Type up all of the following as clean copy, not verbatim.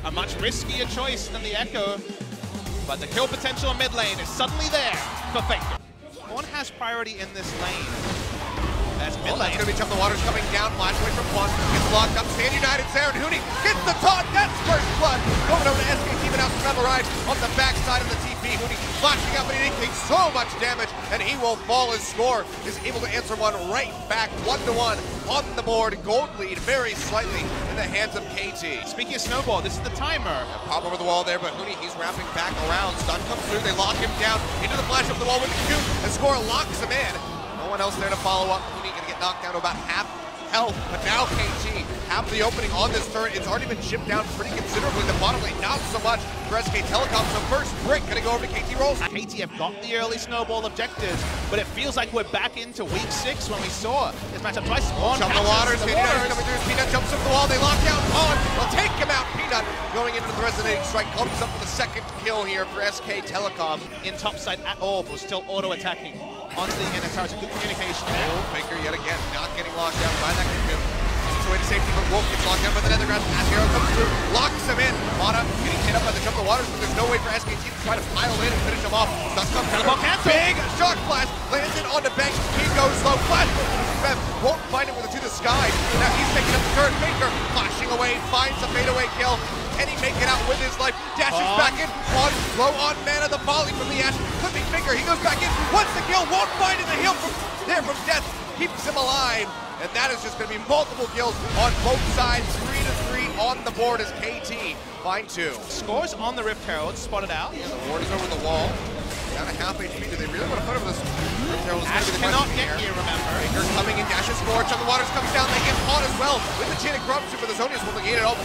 A much riskier choice than the Echo, but the kill potential in mid lane is suddenly there for Faker. One has priority in this lane. That's mid lane. That's going to be Jump the Waters coming down. Flash away from one. Gets locked up. Stand United's there, and Huni gets the taunt. That's first blood. Going over to SKT, but now Smeb arrives on the backside of the TP. Huni flashing out, but he takes so much damage, and he will fall. His score is able to answer one right back. 1-1 on the board. Gold lead very slightly in the hands of KT. Speaking of Snowball, this is the timer. Pop over the wall there, but Huni, he's wrapping back around. Stun comes through. They lock him down into the flash up the wall with the Q. And Score locks him in. No one else there to follow up. Huni gonna get knocked down to about half health, but now KT have the opening on this turret. It's already been chipped down pretty considerably. The bottom lane, not so much for SK Telecom. So first brick gonna go over to KT Rolls. KT have got the early Snowball objectives, but it feels like we're back into week 6 when we saw this matchup twice. Jump the Waters, Peanut coming through. Peanut jumps over the wall. They lock down on. They'll take him out. Peanut going into the resonating strike comes up with a second kill here for SK Telecom. In topside at all, but still auto-attacking onto the inner tower. Good communication there. Faker yet again, not getting locked down by that cocoon. He's away to safety, but Wolf gets locked down by the Netherground. As Hero comes through, locks him in. Mana getting hit up by the Jump the Waters, but there's no way for SKT to try to pile in and finish him off. Stun comes through. Big shock blast lands it on the bank. He goes low. Flash won't find it with it to the sky. Now he's taking up the turret. Faker flashing away, finds a fadeaway kill. Can he make it out with his life? Dashes back in. On low on mana. The volley from the Ashe. Clipping finger. He goes back in. Wants the kill. Won't find it. The heal from there from death keeps him alive. And that is just going to be multiple kills on both sides. 3-3 on the board as KT find 2. Scores on the Rift Herald. Spotted out. Yeah, the ward is over the wall. Down to half HP. Do they really want to put over this? Rift Herald is Ashe going to be the cannot question get here, remember. Faker coming in. Dashes forward. Jump the Waters comes down. They get caught as well with the chain of corruption, but the Zonius will negate it all.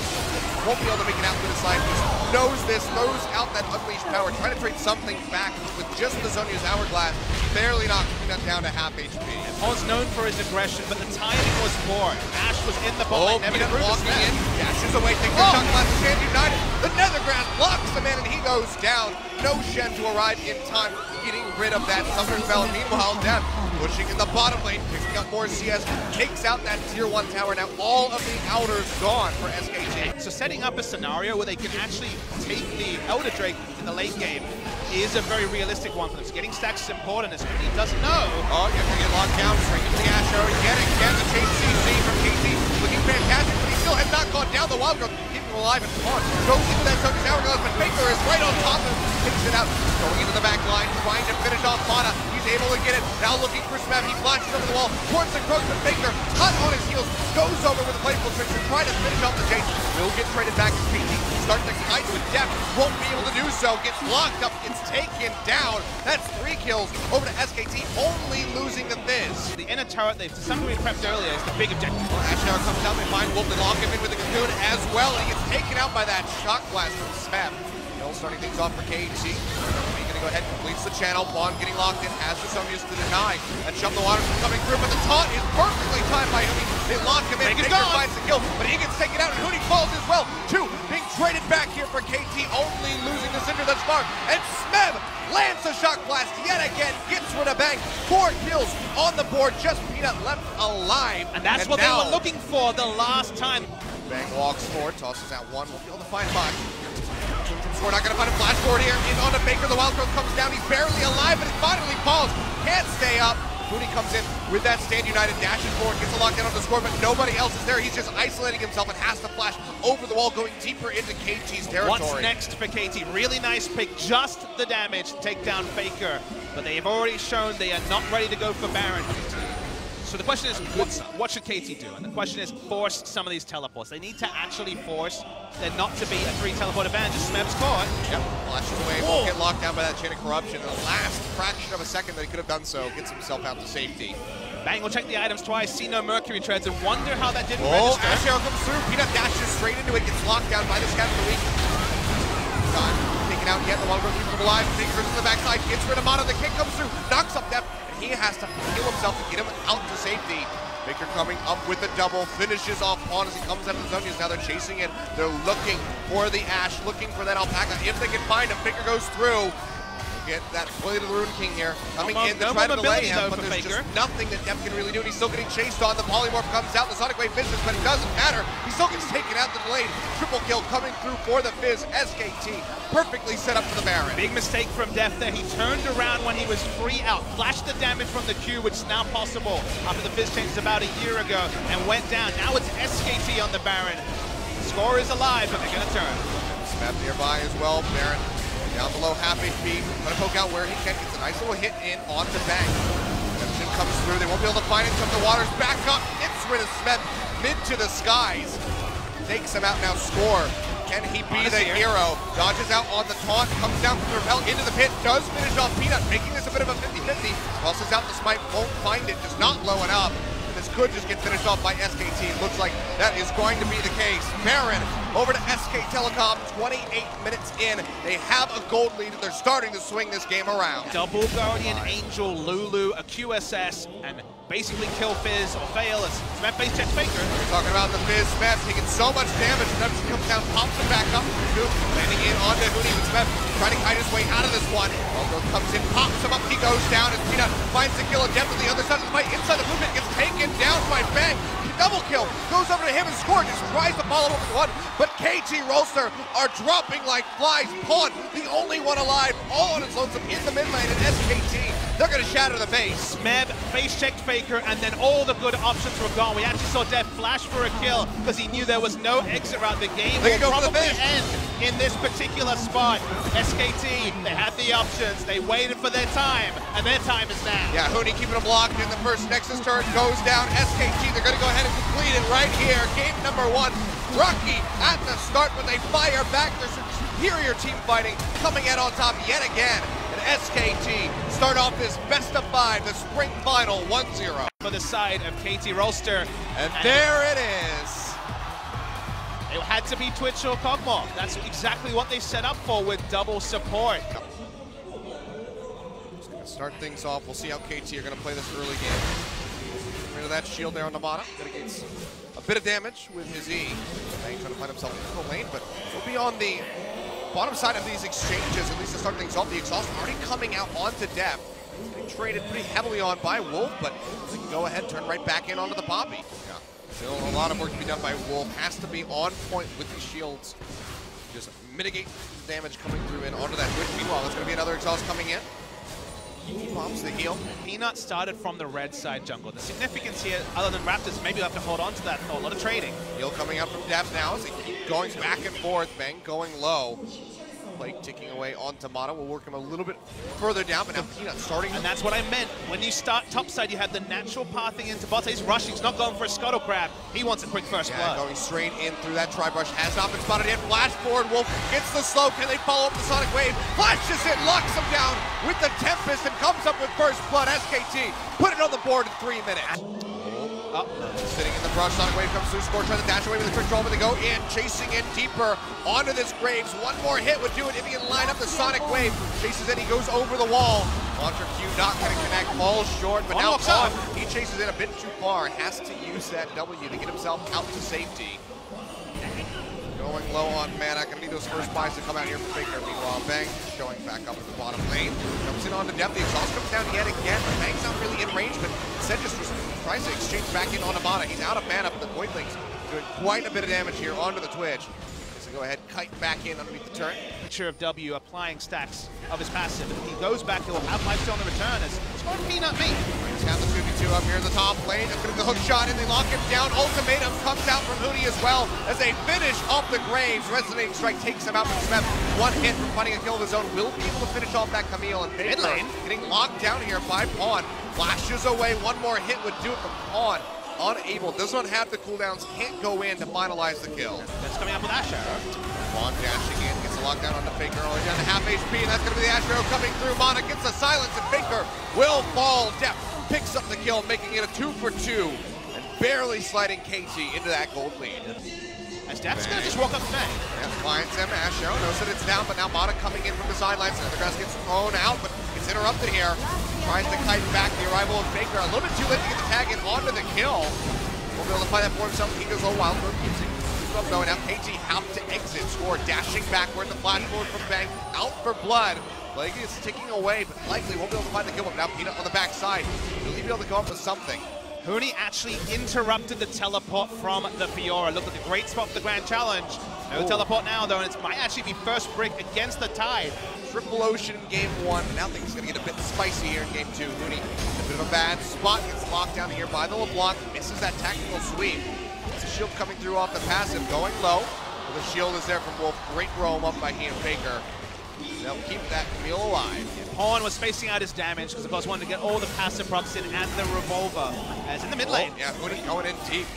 Won't be able to make it out with his life. He knows this, throws out that unleashed power, trying to trade something back with just the Zonia's hourglass. Barely knocking that down to half HP. Paul's known for his aggression, but the timing was poor. Ashe was in the ball. Peanut walking in, dashes away, takes the shot glass, Stand United. The Netherground locks him in, and he goes down. No Shen to arrive in time, getting rid of that Summoner's Bell. Meanwhile, Death pushing in the bottom lane, picking up more CS, takes out that tier 1 tower. Now all of the Elders gone for SKT. So setting up a scenario where they can actually take the Elder Drake in the late game is a very realistic one for them. So getting stacks is important, as he doesn't know. Oh, you're going to get locked down, straight into the Ashe Arrow. Yet again, the chain CC from KT looking fantastic, but he still has not gone down. The Wild Growth keeping him alive and on. Goes into that Zonia's hourglass, but Faker is right on top of him. Takes it out, going into the back line, trying to finish off Mana. He's able to get it. Now looking for Smeb. He flashes over the wall towards the Croak, but Faker, hot on his heels, goes over with a playful trick to try to finish off the Jace. Will get traded back as KT starts to kite with depth. Won't be able to do so. Gets locked up, gets taken down. That's 3 kills over to SKT, only losing the Fizz. The inner turret they've to some degree prepped earlier is the big objective. Well, Ashe Arrow comes down, they find Wolf, they lock him in with the cocoon as well, and he gets taken out by that shock blast from Smeb. Hill starting things off for KT. He's gonna go ahead and completes the channel. Bond getting locked in, has the Zonius to deny. And Jump the Waters coming through, but the taunt is perfectly timed by Huni. They lock him in, Faker finds the kill, but he gets taken out, and Huni falls as well. 2 being traded back here for KT, only losing the Cinder thus far. And Smeb lands the shock blast yet again, gets rid of Bang. 4 kills on the board, just Peanut left alive. And that's what they were looking for the last time. Bang walks forward, tosses out 1, will be able to find 5. We're not going to find a flash forward here. He's on to Faker. The Wild Growth comes down. He's barely alive, but he finally falls. Can't stay up. Huni comes in with that Stand United, dashes forward, gets a lockdown on the score, but nobody else is there. He's just isolating himself and has to flash over the wall, going deeper into KT's territory. What's next for KT? Really nice pick, just the damage to take down Faker, but they have already shown they are not ready to go for Baron. So the question is, what should KT do? And the question is, force some of these teleports. They need to actually force there not to be a 3 teleport advantage. Smeb's caught. Yep, flashes away, won't get locked down by that chain of corruption. In the last fraction of a second that he could have done so, gets himself out to safety. Bang will check the items twice, see no Mercury treads, and wonder how that didn't register. Ashe Arrow comes through, Peanut dashes straight into it, gets locked down by the Scout of the Week. Not taken out yet, the Wild Growth keeps him alive, Fingers to the backside, gets rid of Mana, the kick comes through, knocks up Depth, and he has to heal himself to get him out to safety. Faker coming up with the double, finishes off Pawn as he comes out of the Zonias. Now they're chasing it. They're looking for the Ashe, looking for that Alpaca. If they can find him, Faker goes through. get that play to the Rune King here. Coming in to no try to delay him, though, but there's Faker. just nothing that Def can really do, and he's still getting chased on. The Polymorph comes out, the Sonic Wave misses, but it doesn't matter. He still gets taken out the delayed. Triple kill coming through for the Fizz. SKT perfectly set up for the Baron. Big mistake from Def there. He turned around when he was free out, flashed the damage from the Q, which is now possible after the Fizz changed about a year ago, and went down. Now it's SKT on the Baron. The score is alive, but they're going to turn. Smeb nearby as well. Baron down below half HP. Trying to poke out where he can. Gets a nice little hit in onto Bang. Redemption comes through. They won't be able to find it until the water's back up. Gets rid of Smeb mid to the skies. Takes him out now. Score. Can he be the hero? Dodges out on the taunt. Comes down from the repel into the pit. Does finish off Peanut, making this a bit of a 50-50. Tosses out the smite. Won't find it. Just not low enough. This could just get finished off by SKT. Looks like that is going to be the case. Baron over to SK Telecom, 28 minutes in. They have a gold lead, and they're starting to swing this game around. Double Guardian Angel, Lulu, a QSS, and basically kill Fizz or fail as Smeb base checks Faker. We're talking about the Fizz. Smeb taking so much damage. Redemption comes down, pops him back up. Landing in onto Huni with Smeb, trying to kite his way out of this one. Algo comes in, pops him up, he goes down, as Peanut finds the kill attempt on the other side of the fight. Inside the movement, gets taken down by Bang. Double kill, goes over to him and scores, just tries to follow up with one, but KT Rolster are dropping like flies. Pawn, the only one alive, all on its lonesome in the mid lane, and SKT, they're gonna shatter the base. Smeb face checked Faker, and then all the good options were gone. We actually saw Def flash for a kill because he knew there was no exit route. The game They will go for the probably finish. end in this particular spot. SKT, they had the options, they waited for their time, and their time is now. Yeah, Huni keeping him blocked in the first Nexus turret, goes down. SKT, they're gonna go ahead and complete it right here. Game number one. Rocky at the start, but they fire back. There's superior team fighting coming out on top yet again. And SKT start off this best of 5, the spring final 1-0. For the side of KT Rolster. And there it is. It had to be Twitch or Kog'Maw. That's exactly what they set up for with double support. Just gonna start things off. We'll see how KT are gonna play this early game. Get rid of that shield there on the bottom. Mitigates a bit of damage with his E. Bang trying to find himself in the lane, but we'll be on the bottom side of these exchanges, at least to start things off. The exhaust already coming out onto Def. Getting traded pretty heavily on by Wolf, but they can go ahead and turn right back in onto the Poppy. Yeah. Still a lot of work to be done by Wolf. Has to be on point with these shields. Just mitigate the damage coming through and onto that Twitch. Meanwhile, there's going to be another exhaust coming in. He pops the heal. Peanut started from the red side jungle. The significance here, other than Raptors, maybe you'll have to hold on to that. Oh, a lot of trading. Heal coming out from Def now as they keep going back and forth. Bang going low. Blake ticking away onto Mata. We'll work him a little bit further down, but now Peanut starting. And that's what I meant. When you start topside, you have the natural pathing into bot. He's rushing. He's not going for a scuttle crab. He wants a quick first blood. Going straight in through that tri-brush. Has not been spotted yet. Flash forward. Wolf gets the slow. Can they follow up the Sonic Wave? Flashes it, locks him down with the Tempest, and comes up with first blood. SKT put it on the board in 3 minutes. Sitting in the brush, Sonic Wave comes through, Scorch trying to dash away with the trick draw, but they go in, chasing in deeper onto this Graves. One more hit would do it if he can line up the Sonic Wave. Chases in, he goes over the wall. Launcher Q not going to connect, falls short, but now Pawn, he chases in a bit too far, has to use that W to get himself out to safety. Going low on mana, gonna need those first buys to come out here for Faker. Meanwhile, Bang showing back up in the bottom lane. Comes in onto Depth, the exhaust comes down yet again, but Bang's not really in range, but instead just tries to exchange back in onto Mana. He's out of mana, but the Voidlings doing quite a bit of damage here onto the Twitch. So go ahead, kite back in underneath the turret. Picture of W applying stacks of his passive. If he goes back, he'll have lifesteal on the return as Scorch Peanut me. He's got the 52 up here in the top lane. It's gonna be the hook shot, and they lock him down. Ultimatum comes out from Huni as well as they finish off the Graves. Resonating Strike takes him out from Smeb. One hit from finding a kill of his own. Will be able to finish off that Camille, and mid lane getting locked down here by Pawn. Flashes away. One more hit would do it from Pawn. Unable, does not have the cooldowns, can't go in to finalize the kill. That's coming up with Ash Arrow. Pawn dashing in, gets a lockdown onto Faker, only down to half HP, and that's going to be the Ash Arrow coming through. Mana gets the silence, and Faker will fall. Depth picks up the kill, making it a 2 for 2, and barely sliding KT into that gold lead. As Depth's going to just walk up to Bang. Yeah, finds him, Ash Arrow knows that it's down, but now Mana coming in from the sidelines, and the grass gets thrown out, but it's interrupted here. Tries to kite back the arrival of Faker, a little bit too late to get the tag in onto the kill. Won't be able to find that for himself. He goes a wild throw, keeps it up going. Now KT have to exit. Score dashing backward. The flash forward from Bang out for blood. Plague is ticking away, but likely won't be able to find the kill. But now Peanut on the backside. Will he be able to come up with something? Huni actually interrupted the teleport from the Fiora. Looked like a great spot for the Grand Challenge. No teleport now, though, and it might actually be first break against the Tide. Triple Ocean in game 1. Now things are going to get a bit spicy here in game 2. Huni, a bit of a bad spot, gets locked down here by the LeBlanc, misses that tactical sweep. It's a shield coming through off the passive, going low. But the shield is there from Wolf. Great roam up by he and Faker. They'll keep that Camille alive. Pawn was spacing out his damage because, of course, wanted to get all the passive procs in and the revolver. As in the mid lane. Yeah, Huni going in deep.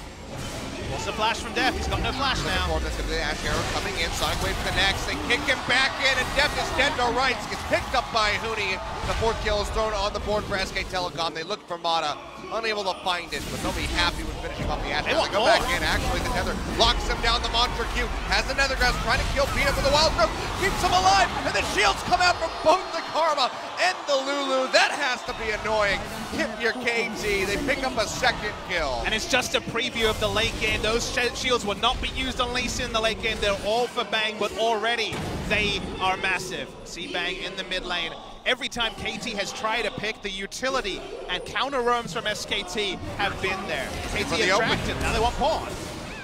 What's the flash from Def? He's got no flash now. That's going to be the Ash Arrow coming in. Sonic Wave connects. They kick him back in, and Def is dead to rights. Gets picked up by Huni. The 4th kill is thrown on the board for SK Telecom. They look for Mata. Unable to find it, but they'll be happy with finishing off the Ash. They go back in. Actually, the Tether locks him down. The Mantra Q has the Nethergrass trying to kill Peanut with the Wild Growth. Keeps him alive, and the shields come out from both the Karma and the Lulu. That has to be annoying. Hit your KT. They pick up a 2nd kill. And it's just a preview of the late game. Those shields will not be used on Lee Sin in the late game. They're all for Bang, but already they are massive. See Bang in the mid lane. Every time KT has tried to pick, the utility and counter roams from SKT have been there. KT attracted, now they want Pawn.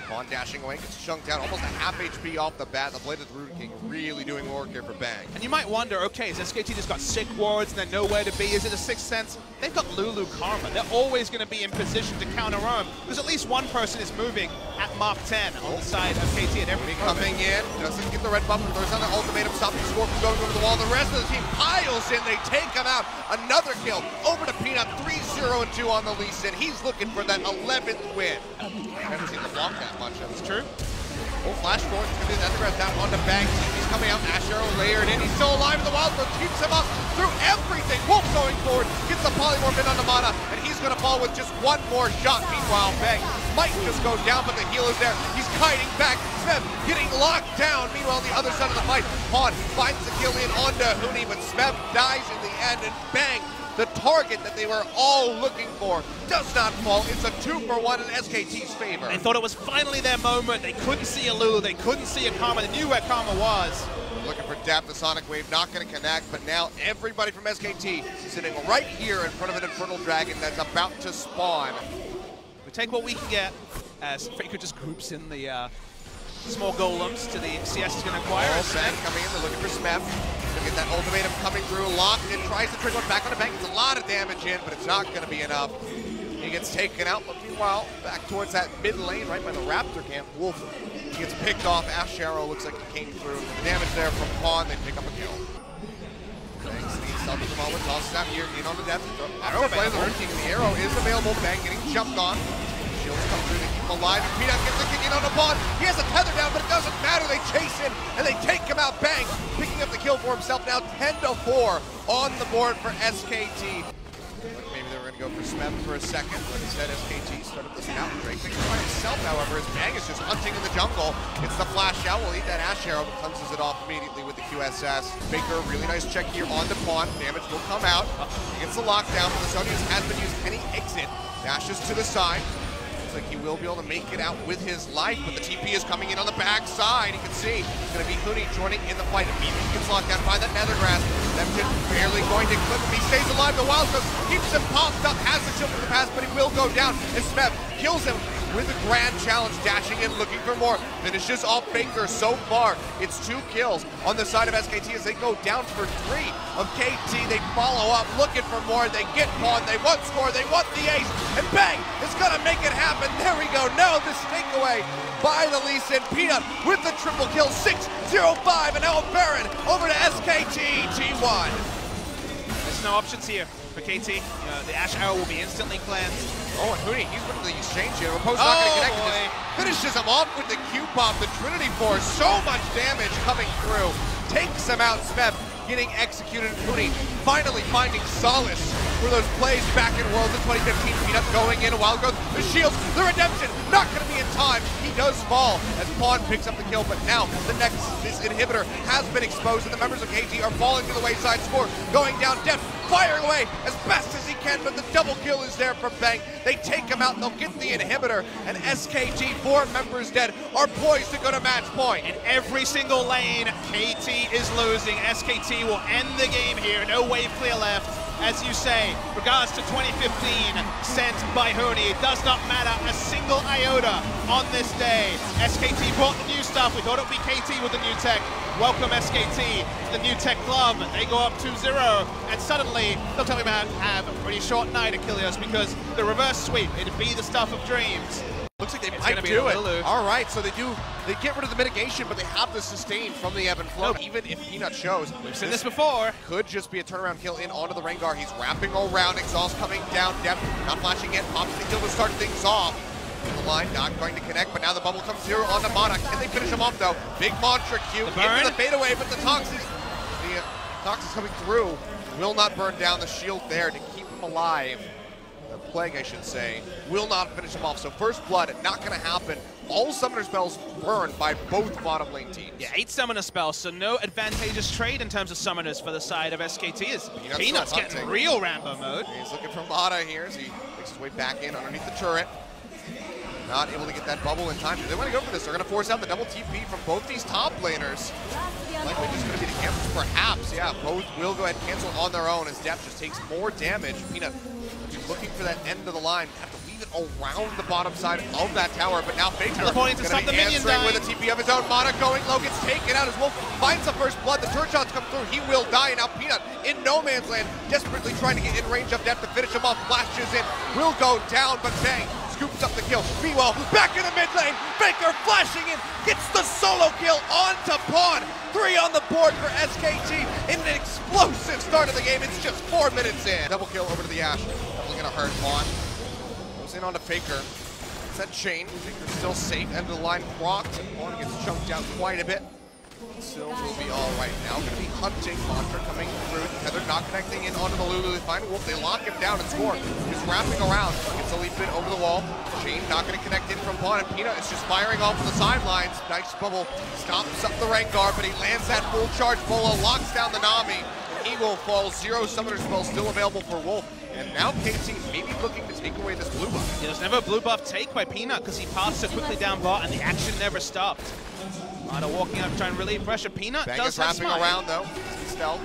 Pawn dashing away, gets chunked down, almost a half HP off the bat. The Blade of the Rune King really doing work here for Bang. And you might wonder, okay, is SKT just got sick wards and they're nowhere to be? Is it a Sixth Sense? They've got Lulu Karma. They're always going to be in position to counter roam because at least one person is moving at Mark 10 on the side of KT at every coming in, doesn't get the red buff, throws on the ultimatum, stopping the score from going over the wall. The rest of the team piles in, they take him out. Another kill over to Peanut, 3-0-2 on the Lee Sin. He's looking for that 11th win. I haven't seen the block that much, that's true. Oh, flash forward, it's going to be the Nethergrass down onto Bang. He's coming out, Ash Arrow layered in. He's still alive, the Wild Growth keeps him up through everything. Wolf going forward, gets the polymorph in on the Mana, and he's going to fall with just one more shot. Meanwhile, Bang might just go down, but the heal is there. He's kiting back. Smeb getting locked down. Meanwhile, on the other side of the fight, Pawn finds the kill in onto Huni, but Smeb dies in the end, and Bang, the target that they were all looking for, does not fall. It's a 2-for-1 in SKT's favor. They thought it was finally their moment. They couldn't see a Lulu. They couldn't see a Karma. They knew where Karma was. Looking for depth. The Sonic Wave not going to connect, but now everybody from SKT sitting right here in front of an Infernal Dragon that's about to spawn. We take what we can get as Faker just groups in the small golems to the CS is going to acquire. Bang coming in. They're looking for Smeb. Get that ultimatum coming through, locked in, tries to trigger one back on the bank. It's a lot of damage in, but it's not going to be enough. He gets taken out, but meanwhile, back towards that mid lane, right by the Raptor camp. Wolf, he gets picked off. Ash Arrow looks like he came through. The damage there from Pawn, they pick up a kill. Bang sneaks up at the moment, tosses out here, in on the depth. Arrow plays the Rune King, the arrow is available. Bang getting jumped on. Shields come through, they keep him alive, and Peanut gets the kick in on the Pawn. He has a tether down, but it doesn't matter. They chase him, and they take him out. Bang, picking up the kill for himself now, 10-4 on the board for SKT. Maybe they were going to go for Smeb for a second, but instead SKT started the scout. Drake thinks by himself, however, as Bang is just hunting in the jungle. It's the flash out, will eat that Ash Arrow, but cleanses it off immediately with the QSS. Baker, really nice check here on the Pawn. Damage will come out. He gets the lockdown, but the Sonius has been used. Can he exit? Dashes to the side. Looks like he will be able to make it out with his life, but the TP is coming in on the back side. You can see it's going to be Huni joining in the fight. Immediately gets locked down by that Nethergrass. Neptune barely going to clip him. He stays alive. The Wild Growth keeps him popped up, has the shield from the pass, but he will go down. And Smeb kills him with a grand challenge, dashing in, looking for more. Finishes off Faker so far. It's 2 kills on the side of SKT as they go down for 3 of KT. They follow up, looking for more. They get Pawn. They want score. They want the ace. And Bang is going to make it happen. There we go. Now this takeaway by the Lee Sin. Peanut with the triple kill. 6-0-5. And now a Baron over to SKT T1. There's no options here for KT. The Ash Arrow will be instantly cleansed. Oh, and Huni, he's winning the exchange here. Riposte not going to connect. Just finishes him off with the Q-Bomb. The Trinity Force, so much damage coming through. Takes him out. Smeb getting executed. Huni finally finding solace for those plays back in Worlds in 2015. Peanut going in, a Wild Growth, the shields, the redemption, not going to be in time. He does fall as Pawn picks up the kill, but now the next, this inhibitor has been exposed, and the members of KT are falling to the wayside. Score going down. Depth firing away as best as he can, but the double kill is there for Bang. They take him out, they'll get the inhibitor, and SKT, 4 members dead, are poised to go to match point. In every single lane, KT is losing. SKT will end the game here. No wave clear left. As you say, regards to 2015, sent by Hooney. It does not matter a single iota on this day. SKT brought the new stuff. We thought it would be KT with the new tech. Welcome SKT to the new tech club. They go up 2-0, and suddenly they'll tell me about have a pretty short night, Achilles, because the reverse sweep, it'd be the stuff of dreams. Looks like they might do it. All right, so they get rid of the mitigation, but they have the sustain from the ebb and flow. Nope. Even if Peanut shows, we've seen this before. Could just be a turnaround kill in onto the Rengar. He's wrapping around, exhaust coming down, depth, not flashing yet, pops the kill to start things off. The line not going to connect, but now the bubble comes zero onto Mana. Can they finish him off though? Big Mantra Q into the fadeaway, but the Tox is coming through. Will not burn down the shield there to keep him alive. The plague, I should say, will not finish him off. So first blood, not going to happen. All summoner spells burned by both bottom lane teams. Yeah, 8 summoner spells, so no advantageous trade in terms of summoners for the side of SKT. Peanut's getting real Rambo mode. He's looking for Mata here as he makes his way back in underneath the turret. Not able to get that bubble in time. Do they want to go for this? They're going to force out the double TP from both these top laners. Likely just going to be the cancels, perhaps. Yeah, both will go ahead and cancel on their own as Depth just takes more damage. Peanut looking for that end of the line. Have to weave it around the bottom side of that tower, but now Faker going to stop the minion dying with a TP of his own. Mana going low, gets taken out as Wolf finds the first blood. The turret shots come through. He will die. Now Peanut in no man's land, desperately trying to get in range of Depth to finish him off. Flashes in, will go down, but Bang scoops up the kill. Meanwhile, back in the mid lane, Faker flashing in, gets the solo kill onto Pawn. 3 on the board for SKT in an explosive start of the game. It's just 4 minutes in. Double kill over to the Ashe. Definitely gonna hurt Pawn. Goes in onto Faker. It's that chain. Faker's still safe. End of the line procced, and Pawn gets chunked out quite a bit. Still will be all right now. Going to be hunting. Mantra coming through. Tether not connecting in onto the Lulu. They find Wolf. They lock him down and score. He's wrapping around. Gets a leap in over the wall. Chain not going to connect in from Pawn. And Peanut is just firing off the sidelines. Nice bubble. Stops up the Rengar, but he lands that full charge bola. Locks down the Nami. And he will fall. 0 summoner spell still available for Wolf. And now KT maybe looking to take away this blue buff. Yeah, there's never a blue buff take by Peanut because he passed so quickly down bot and the action never stopped. Mana walking up trying to relieve pressure. Peanut Bang does is wrapping around though. Stealth.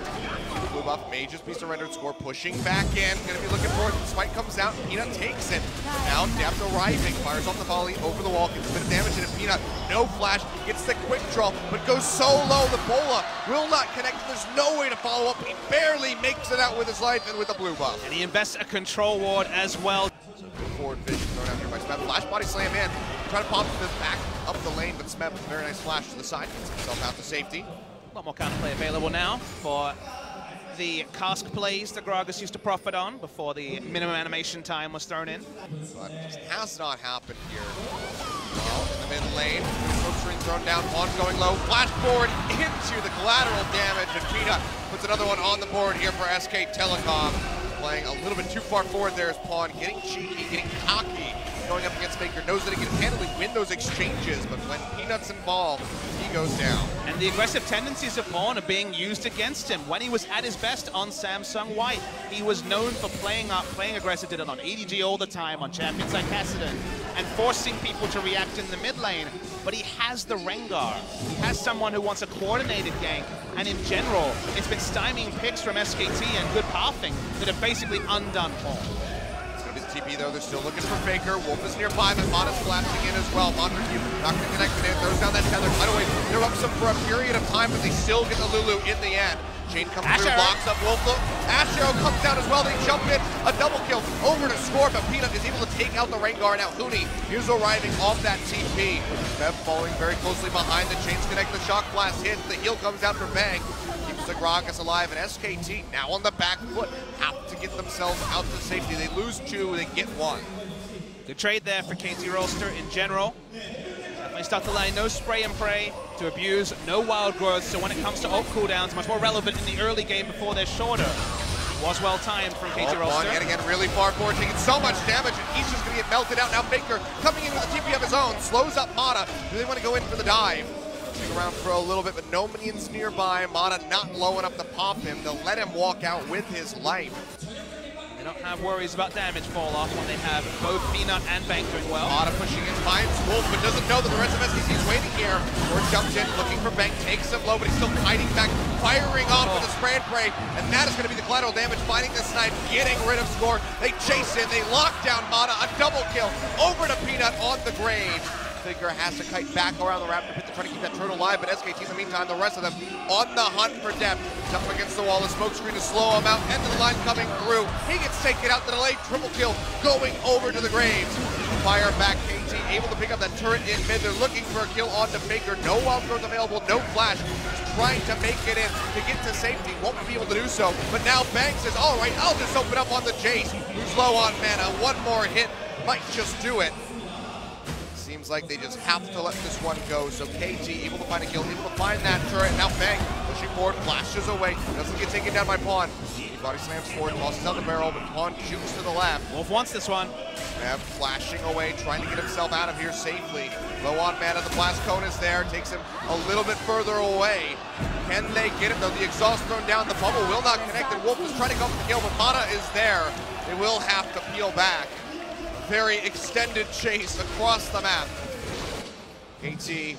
Blue buff may just be surrendered. Score pushing back in. Gonna be looking for it. Spike comes out. Peanut takes it. Now Depth arriving. Fires off the volley over the wall. Gets a bit of damage in it. Peanut, no flash. Gets the quick draw, but goes so low. The bola will not connect. There's no way to follow up. He barely makes it out with his life and with the blue buff. And he invests a control ward as well. So good forward vision thrown out here by Smeb. Flash body slam in. Trying to pop the back up the lane, but Smeb, very nice flash to the side. Gets himself out to safety. A lot more counterplay available now for the cask plays that Gragas used to profit on before the minimum animation time was thrown in. But it has not happened here. Well, in the mid lane, smoke screen thrown down, Pawn going low, flash forward into the collateral damage, and Peanut puts another one on the board here for SK Telecom. Playing a little bit too far forward there is Pawn, getting cheeky, getting cocky, going up against Faker, knows that he can handily win those exchanges, but when Peanut's involved, he goes down. And the aggressive tendencies of Pawn are being used against him. When he was at his best on Samsung White, he was known for playing aggressive, did it on EDG all the time, on champions like Kassadin, and forcing people to react in the mid lane. But he has the Rengar. He has someone who wants a coordinated gank, and in general, it's been stymieing picks from SKT and good pathing that have basically undone Pawn. TP though, they're still looking for Faker. Wolf is nearby, but Mana's collapsing in as well. Mantra Q not going to connect with it. Throws down that tether. Cut away. Interrupts him for a period of time, but they still get the Lulu in the end. Chain comes through, blocks up Wolf. Ash Arrow comes down as well. They jump in. A double kill over to score, but Peanut is able to take out the Rengar. Now Hooney is arriving off that TP. Bev falling very closely behind. The chains connect. The shock blast hits. The heal comes out for Bang. Keeps the Gragas alive, and SKT now on the back foot have to get themselves out to safety. They lose 2, they get 1. Good trade there for KT Rolster in general. Definitely start the lane, no spray and pray to abuse, no wild growth, so when it comes to ult cooldowns, much more relevant in the early game before they're shorter. Was well timed from KT Rolster. And again, really far forward, taking so much damage, and he's just going to get melted out. Now Faker coming in with a TP of his own, slows up Mana. Do they want to go in for the dive? Stick around for a little bit, but no minions nearby. Mana not low enough to pop him. They'll let him walk out with his life. They don't have worries about damage fall off when they have both Peanut and Bank doing well. Mana pushing in, finds Wolf, but doesn't know that the rest of SKT is waiting here. Or jumps in, looking for Bank, takes him low, but he's still fighting back, firing off with a spray and pray, and that is going to be the collateral damage, finding the snipe, getting rid of Score. They chase in, they lock down Mana, a double kill, over to Peanut on the Graves. Faker has to kite back around the Raptor pit to try to keep that turtle alive, but SKT in the meantime, the rest of them on the hunt for depth. He's up against the wall, the smoke screen to slow him out, end of the line coming through. He gets taken out, the delayed triple kill going over to the Graves. Fire back, KT able to pick up that turret in mid. They're looking for a kill onto Faker. No wild growth available, no flash. He's trying to make it in to get to safety. Won't be able to do so, but now Banks says, all right, I'll just open up on the Jace, who's low on mana. One more hit might just do it. Seems like they just have to let this one go. So KT able to find a kill, able to find that turret. Now Bang pushing forward, flashes away, doesn't get taken down by Pawn. He body slams forward, tosses out the barrel, but Pawn shoots to the left. Wolf wants this one. Flashing away, trying to get himself out of here safely. Low on mana, the blast cone is there, takes him a little bit further away. Can they get him though? The exhaust thrown down, the bubble will not connect, and Wolf is trying to go for the kill, but mana is there. They will have to peel back. Very extended chase across the map. KT,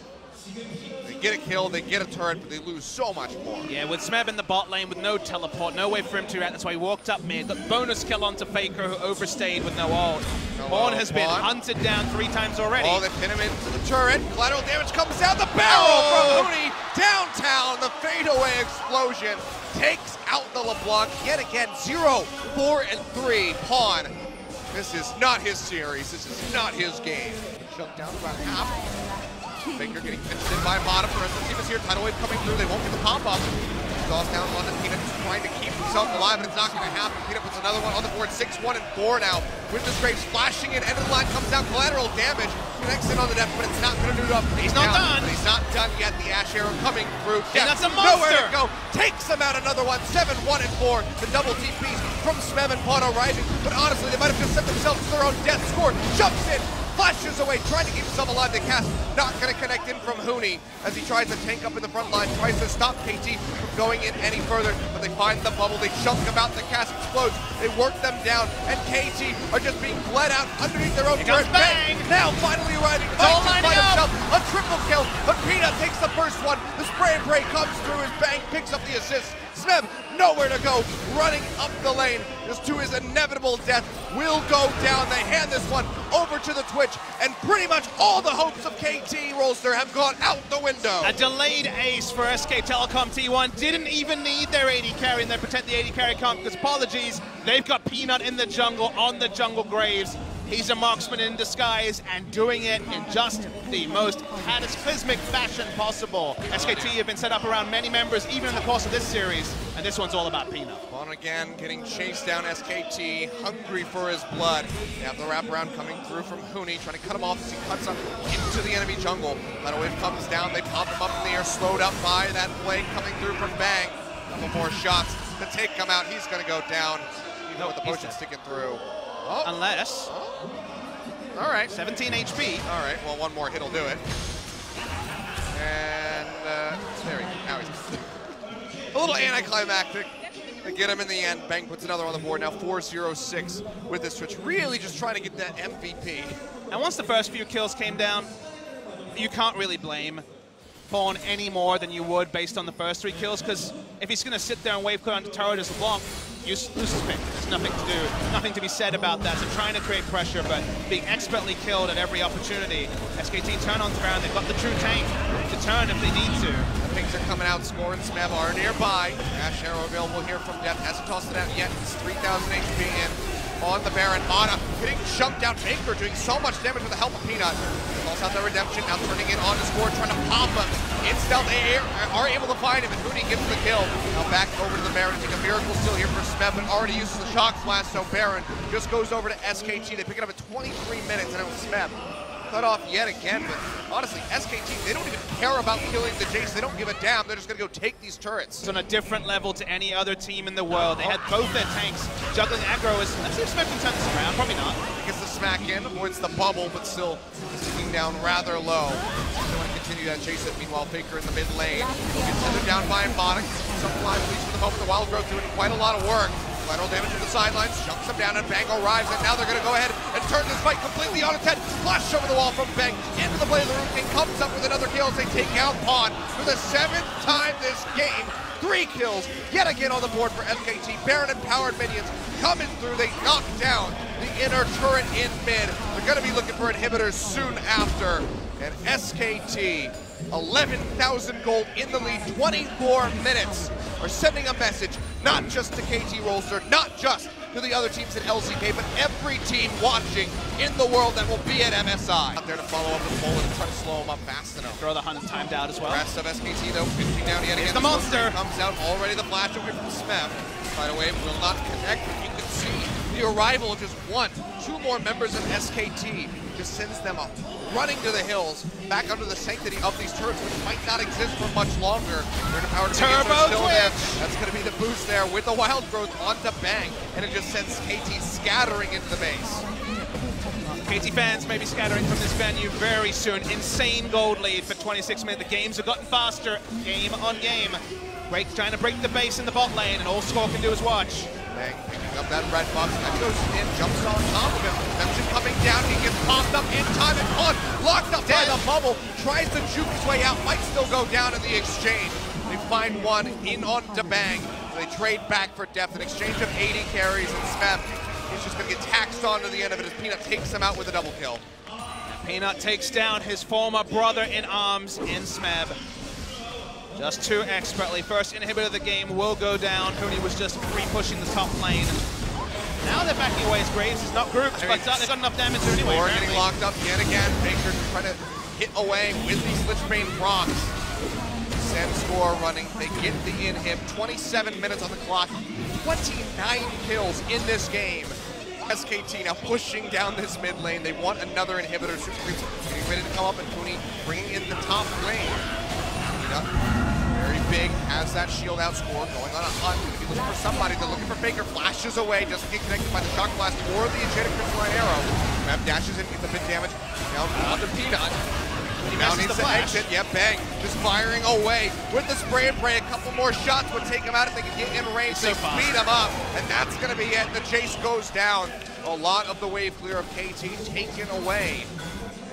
they get a kill, they get a turret, but they lose so much more. Yeah, with Smeb in the bot lane with no teleport, no way for him to react, that's why he walked up mid. Got bonus kill onto Faker, who overstayed with no ult. Pawn has been hunted down 3 times already. Oh, they pin him into the turret. Collateral damage comes down the barrel from Mooney. Downtown, the fadeaway explosion takes out the LeBlanc yet again. 0, 4, and 3. Pawn. This is not his series. This is not his game. Shut down about half. Faker getting pinched in by Mana. The rest of the team is here. Tidal wave coming through. They won't get the pop-up. Toss down on the Peanut, just trying to keep himself alive, and it's not going to happen. Peanut puts another one on the board. 6, 1, and 4 now. With the Graves flashing in. End of the line comes down. Collateral damage. Connects in on the depth, but it's not going to do it up. He's not done. But he's not done yet. The Ash Arrow coming through. That's a monster. Nowhere to go. Takes him out another one. 7, 1, and 4. The double TPs from Smeb and Pawn arriving. But honestly, they might have just sent themselves to their own death. Score jumps in. Flashes away, trying to keep himself alive. The cast not going to connect in from Hooney as he tries to tank up in the front line, tries to stop KT from going in any further, but they find the bubble, they chunk him out, the cast explodes, they work them down, and KT are just being bled out underneath their own turret. Bang! Now finally arriving, all lining up. himself, a triple kill, but Peanut takes the first one, the spray and pray comes through, his Bang picks up the assist. Smeb, nowhere to go, running up the lane, just to his inevitable death, will go down. They hand this one over to the Twitch, and pretty much all the hopes of KT Rolster have gone out the window. A delayed ace for SK Telecom T1. Didn't even need their AD carry, and they pretend the AD carry can't, because apologies, they've got Peanut in the jungle, on the jungle Graves. He's a marksman in disguise and doing it in just the most cataclysmic fashion possible. SKT have been set up around many members, even in the course of this series, and this one's all about Peanut. On again, getting chased down. SKT, hungry for his blood. They have the wraparound coming through from Hooney, trying to cut him off as he cuts up into the enemy jungle. That wave comes down, they pop him up in the air, slowed up by that blade coming through from Bang. A couple more shots to take him out. He's going to go down, even with the potion sticking through. Oh. Unless. Oh. All right. 17 HP. All right, well, one more hit will do it. And there he go. Now he's a little anticlimactic. They get him in the end. Bang puts another on the board. Now 4-0-6 with this Twitch. Really just trying to get that MVP. And once the first few kills came down, you can't really blame Pawn any more than you would based on the first 3 kills, because if he's going to sit there and wave clear onto turret as LeBlanc, use his pick. There's nothing to do, nothing to be said about that. So trying to create pressure, but being expertly killed at every opportunity. SKT turn on the ground. They've got the true tank to turn if they need to. The pings are coming out. Score and Smeb are nearby. Ash Arrow available here from Death. Hasn't tossed it out yet. It's 3,000 HP in on the Baron. Mana getting chunked out. Baker doing so much damage with the help of Peanut. Calls out the redemption. Now turning it on to Score, trying to pop him. In stealth, they are able to find him, and Hooney gets the kill. Now back over to the Baron. Take a miracle steal here for Smeb, but already uses the shock blast, so Baron just goes over to SKT. They pick it up at 23 minutes, and it was Smeb. Cut off yet again, but honestly, SKT, they don't even care about killing the Jace. They don't give a damn. They're just going to go take these turrets. It's on a different level to any other team in the world. They had both their tanks juggling aggro. Let's see if Smeb can turn this around. Probably not. Gets the smack in, avoids the bubble, but still sticking down rather low. They want to continue see that chase it. Meanwhile, Faker in the mid lane. He'll get tethered down by Embodic. Some flies leads for the moment. The Wild Growth doing quite a lot of work. Collateral damage to the sidelines, jumps him down, and Bang arrives, and now they're going to go ahead and turn this fight completely on its head. Flush over the wall from Bang, into the blade of the Rune King, comes up with another kill as they take out Pawn for the 7th time this game. 3 kills, yet again on the board for SKT. Baron empowered minions coming through, they knock down the inner turret in mid. They're going to be looking for inhibitors soon after, and SKT, 11,000 gold in the lead, 24 minutes, are sending a message, not just to KT Rolster, not just to the other teams at LCK, but every team watching in the world that will be at MSI. Out there to follow up with Bullet and try to slow him up fast enough. Throw the hunt timed out as well. The rest of SKT though, 15 down yet again. The monster comes out already, the flash away from Smeb. By the way, will not connect, but you can see the arrival of just 2 more members of SKT just sends them up, running to the hills, back under the sanctity of these turrets, which might not exist for much longer. They're empowered to Turbo still there. That's going to be the boost there with the Wild Growth onto Bang, and it just sends KT scattering into the base. KT fans may be scattering from this venue very soon. Insane gold lead for 26 minutes. The games have gotten faster, game on game. Trying to break the base in the bot lane, and all Score can do is watch. Bang picking up that red box, that goes in, jumps on top of him. Temptation coming down, he gets popped up in time, and Pawn locked up by the bubble, tries to juke his way out, might still go down in the exchange. They find one in onto Bang. They trade back for depth, an exchange of 80 carries, and Smeb is just going to get taxed onto the end of it as Peanut takes him out with a double kill. Peanut takes down his former brother in arms in Smeb. Just too expertly. First inhibitor of the game will go down. Huni was just free pushing the top lane. Now they're backing away as Graves. He's not grouped, but they've got enough damage anyway. Score getting locked up yet again. Baker trying to hit away with these Lichbane procs. Send Score running. They get the inhib. 27 minutes on the clock. 29 kills in this game. SKT now pushing down this mid lane. They want another inhibitor. Super Creeps getting ready to come up, and Huni bringing in the top lane. Very big, has that shield out. Score going on a hunt. Gonna be looking for somebody. They're looking for Faker. Flashes away, doesn't get connected by the shock blast or the enchanted crystalline arrow. Map dashes in, gets a bit damage. Now onto Peanut. He now needs to exit. Yep, Bang. Just firing away with the spray and pray. A couple more shots would take him out if they can get in range. They speed him up, and that's gonna be it. The chase goes down. A lot of the wave clear of KT taken away.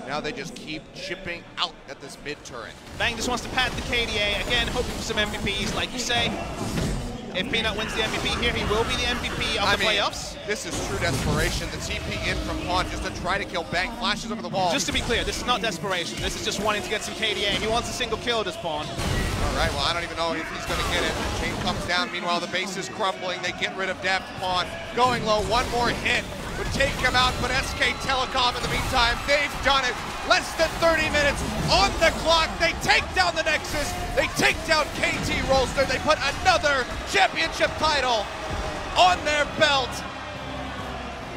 Now they just keep chipping out at this mid turret. Bang just wants to pad the KDA. Again, hoping for some MVPs, like you say. If Peanut wins the MVP here, he will be the MVP of the playoffs. This is true desperation. The TP in from Pawn just to try to kill Bang. Flashes over the wall. Just to be clear, this is not desperation. This is just wanting to get some KDA. He wants a single kill this Pawn. All right, well, I don't even know if he's going to get it. Chain comes down. Meanwhile, the base is crumbling. They get rid of depth. Pawn going low. One more hit would take him out, but SK Telecom in the meantime, they've done it. Less than 30 minutes on the clock. They take down the Nexus. They take down KT Rolster. They put another championship title on their belt.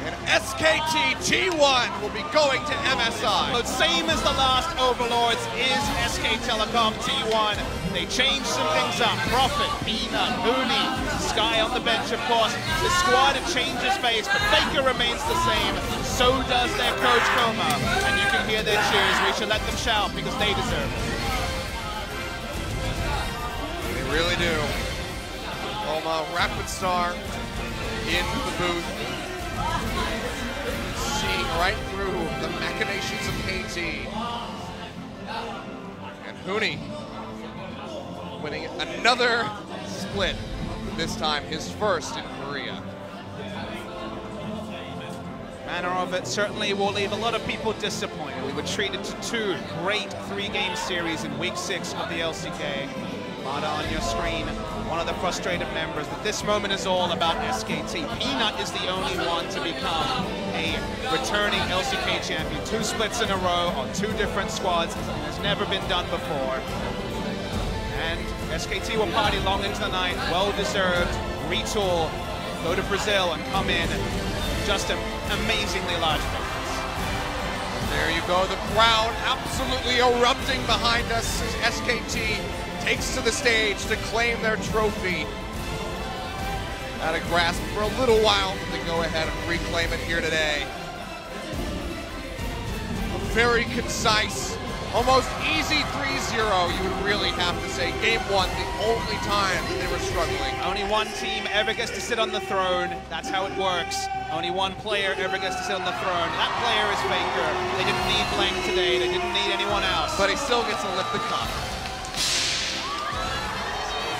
And SKT G1 will be going to MSI. But same as the last Overlords is SK Telecom G1. They changed some things up. Prophet, Peanut, Huni, Sky on the bench, of course. The squad changes face, but Faker remains the same. So does their coach Koma. And you can hear their cheers. We should let them shout because they deserve it. They really do. Koma, Rapid Star in the booth. Seeing right through the machinations of KT. And Huni winning another split, this time his first in Korea. Manner of it certainly will leave a lot of people disappointed. We were treated to 2 great 3-game series in week 6 of the LCK. Mada on your screen, one of the frustrated members, but this moment is all about SKT. Peanut is the only one to become a returning LCK champion. 2 splits in a row on 2 different squads. It has never been done before. And SKT will party long into the night, well-deserved, retool, go to Brazil and come in just an amazingly large figures. There you go, the crowd absolutely erupting behind us as SKT takes to the stage to claim their trophy. At a grasp for a little while, but they go ahead and reclaim it here today. A very concise, Almost easy 3-0, you would really have to say. Game 1, the only time they were struggling. Only one team ever gets to sit on the throne. That's how it works. Only one player ever gets to sit on the throne. That player is Faker. They didn't need Blank today. They didn't need anyone else. But he still gets to lift the cup.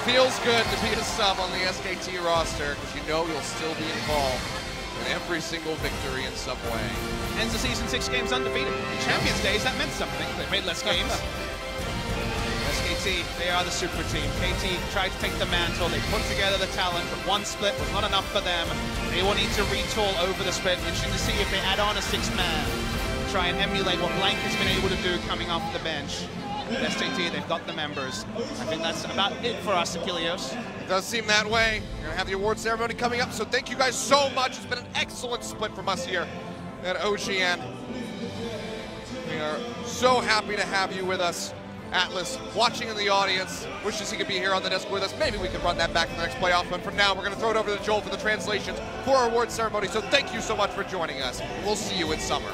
Feels good to be a sub on the SKT roster because you know you'll still be involved in every single victory in some way. Ends the season 6 games undefeated. In Champions Days, that meant something. They made less games. SKT, they are the super team. KT tried to take the mantle. They put together the talent, but one split was not enough for them. They will need to retool over the split. Interesting to see if they add on a 6-man. Try and emulate what Blank has been able to do coming off the bench. With SKT, they've got the members. I think that's about it for us, Achilleos. It does seem that way. We're gonna have the award ceremony coming up, so thank you guys so much. It's been an excellent split from us here at OGN. We are so happy to have you with us. Atlas, watching in the audience, wishes he could be here on the desk with us. Maybe we could run that back in the next playoff, but for now, we're gonna throw it over to Joel for the translations for our award ceremony, so thank you so much for joining us. We'll see you in summer.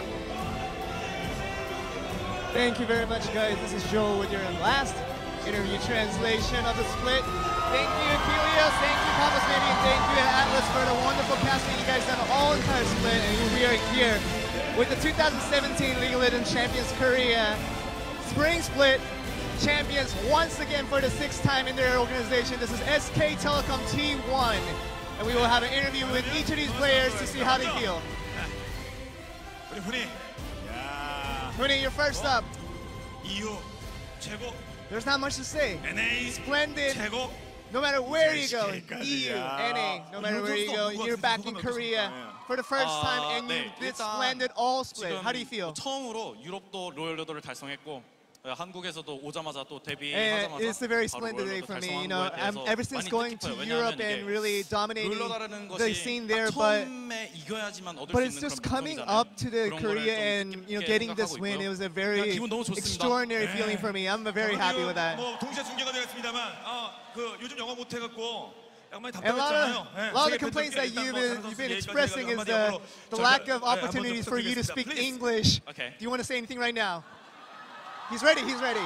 Thank you very much, guys. This is Joel with your last interview translation of the split. Thank you, Achilleos. Thank you, Thomas Nady, and thank you, Atlas, for the wonderful casting you guys done all entire split. And we are here with the 2017 League of Legends Champions Korea Spring Split champions once again for the 6th time in their organization. This is SK Telecom T1, and we will have an interview with each of these players to see how they feel. Huni, you're first up. There's not much to say. Splendid. No matter where you go, EU, NA, no matter where you go, you're back in Korea for the first time, and you did splendid all split. How do you feel? 처음으로 유럽도 로열 로더를 달성했고 한국에서도 오자마자 또 And 데뷔하자마자 it's a very splendid day for me. You know, ever since going to Europe and really dominating the scene there, but it's just coming up to the Korea and getting this win. It was a very extraordinary feeling for me. I'm very happy with that. And a lot of the complaints that you've been expressing is the lack of opportunities for you to speak English. Do you want to say anything right now? He's ready, he's ready.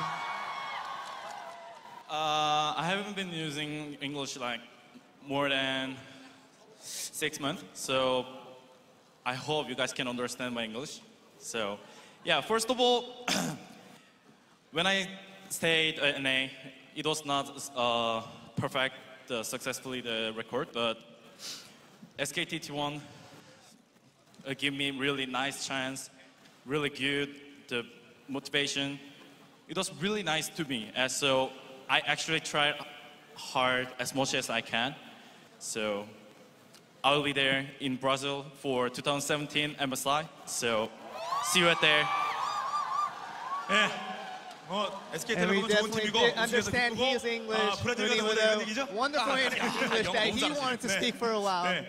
I haven't been using English like more than 6 months, so I hope you guys can understand my English. So, yeah, first of all, when I stayed at NA, it was not perfect, successfully the record, but SKT T1 gave me really nice chance, really good the motivation. It was really nice to me, and so I actually tried hard as much as I can. So I'll be there in Brazil for 2017 MSI. So see you right there. And we definitely did understand he is English, with a wonderful English that he wanted to speak for a while.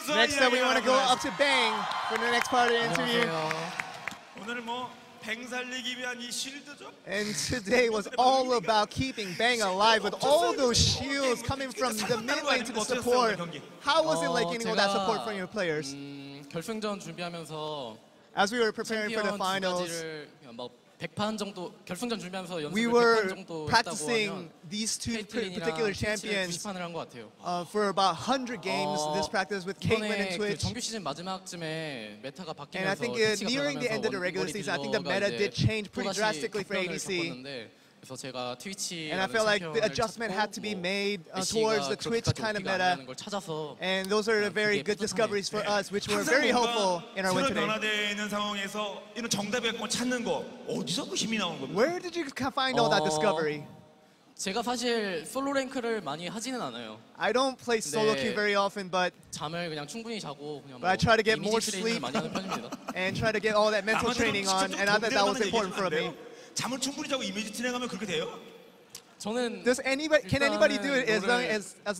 Next up, we want to go up to Bang for the next part of the interview. And today was all about keeping Bang alive with all those shields coming from the mid lane to the support. How was it like getting all that support from your players? 결승전 준비하면서 As we were preparing for the finals, 뭐 100판 정도 결승전 준비하면서 연습을 we 100판 were 정도 practicing these two particular champions 90판을 한 것 같아요. for about 100 games. This practice with Caitlyn and 이번에 그 Twitch. 정규 시즌 마지막쯤에 메타가 And I 바뀌면서 think 패치가 nearing the end of the 들어가면서 regular season, I think the meta did change pretty drastically for ADC. 그래서 제가 트위치 And I felt like the adjustment had to be made towards the Twitch kind of meta. And those are very good discoveries for us, which were very helpful in our win today. Where did you find all that discovery? 제가 사실 솔로 랭크를 많이 하지는 않아요. I don't play solo queue very often, but 잠을 그냥 충분히 자고 그냥 I try to get more 이미지 sleep 트레이닝을 많이 하는 편입니다. and try to get all that mental training on, and I thought that was important for me. 잠을 충분히 자고 이미지 트레이닝하면 그렇게 돼요? 저는 Can anybody do it as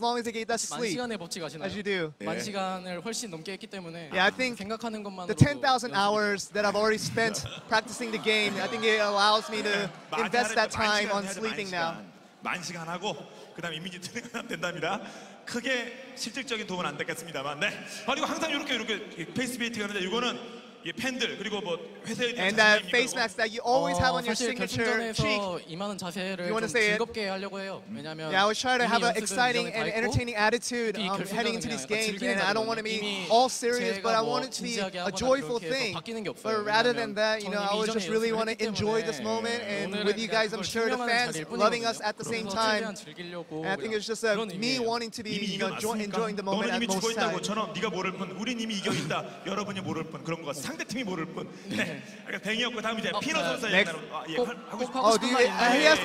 long as they get that sleep? 만시간의 법칙 아시나요? As you do. 만시간을 훨씬 넘게 했기 때문에 Yeah, I think 생각하는 것만으로도 the 10,000 hours that I've already spent practicing the game, I think it allows me to invest that time on sleeping now. 만시간 하고 그다음 이미지 트레이닝하면 된답니다. 크게 실질적인 도움은 안 됐겠습니다만, 네. 그리고 항상 이렇게 페이스 베이팅 하는데 이거는 팬들 그리고 뭐 회사에 대한 And that 자신감이 face mask that you always have on your 사실 signature cheek. 결승전에서 임하는 자세를 You wanna 좀 say it? 즐겁게 하려고 해요. 왜냐면 Yeah, I was trying to 이미 have an 연습은 exciting 이전에 다 and 했고 entertaining attitude 이 결승전은 heading into these 그냥 games, 즐기는 and I don't want to be 자리거든요. all serious, 제가 but I 뭐 want it to be 진지하게 a 하거나 joyful 그렇게 해서 thing. 바뀌는 게 없어요. But rather than 왜냐면 that, you know, I 저는 was 이전에 just really 연습을 want to 했기 enjoy 때문에 this moment, and 오늘은 with you guys, I'm 그걸 sure the 증명하는 fans 자리일 loving us 뿐이거든요. at the same 그래서 time. 최대한 즐기려고 And I think it's just 그런 me 의미예요. wanting to be, 이미 you know, enjoying the moment 너는 at 이미 죽어 most 있다는 times. 것처럼 네가 모를 뿐, 우린 이미 이겨 있다. 여러분이 모를 뿐 그런 것 같아. 상대 팀이 모를 뿐. 네. 그러니까 뱅이었고 다음 이제 피너 선수 next. 얘기 하고 싶은 Oh, do you? He has